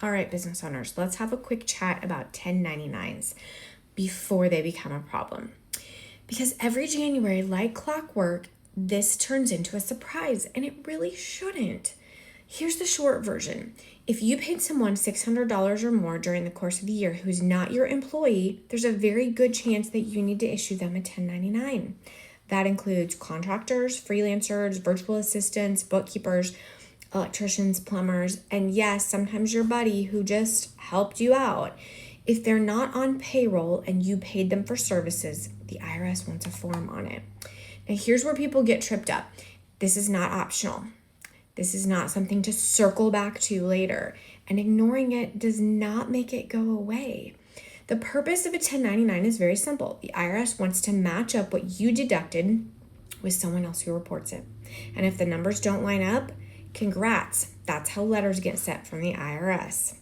All right, business owners, let's have a quick chat about 1099s before they become a problem. Because every January, like clockwork, this turns into a surprise, and it really shouldn't. Here's the short version. If you paid someone $600 or more during the course of the year who's not your employee, there's a very good chance that you need to issue them a 1099. That includes contractors, freelancers, virtual assistants, bookkeepers, electricians, plumbers, and yes, sometimes your buddy who just helped you out. If they're not on payroll and you paid them for services, the IRS wants a form on it. Now, here's where people get tripped up. This is not optional. This is not something to circle back to later, and ignoring it does not make it go away. The purpose of a 1099 is very simple. The IRS wants to match up what you deducted with someone else who reports it. And if the numbers don't line up, congrats. That's how letters get sent from the IRS.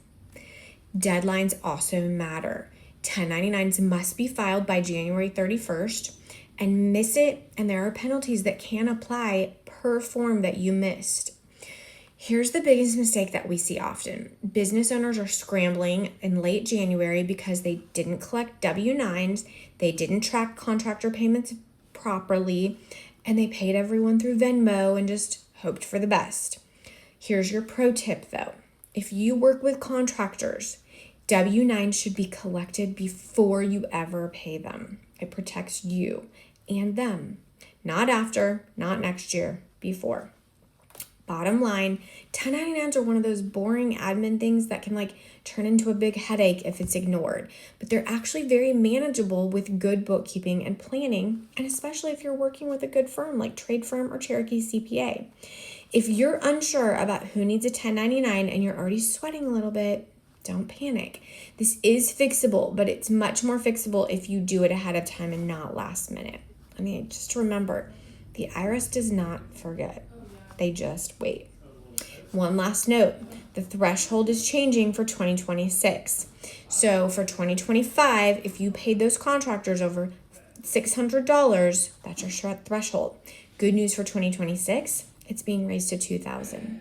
Deadlines also matter. 1099s must be filed by January 31st, and miss it, and there are penalties that can apply per form that you missed. Here's the biggest mistake that we see often. Business owners are scrambling in late January because they didn't collect W-9s, they didn't track contractor payments properly, and they paid everyone through Venmo and just hoped for the best. Here's your pro tip though. If you work with contractors, W-9 should be collected before you ever pay them. It protects you and them. Not after, not next year, before. Bottom line, 1099s are one of those boring admin things that can turn into a big headache if it's ignored. But they're actually very manageable with good bookkeeping and planning, and especially if you're working with a good firm like Trade Firm or Cherokee CPA. If you're unsure about who needs a 1099 and you're already sweating a little bit, don't panic. This is fixable, but it's much more fixable if you do it ahead of time and not last minute. Just remember, the IRS does not forget. They just wait. One last note, the threshold is changing for 2026. So for 2025, if you paid those contractors over $600, that's your threshold. Good news for 2026, it's being raised to $2,000.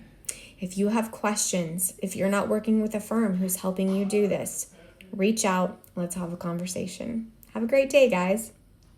If you have questions, if you're not working with a firm who's helping you do this, reach out. Let's have a conversation. Have a great day, guys.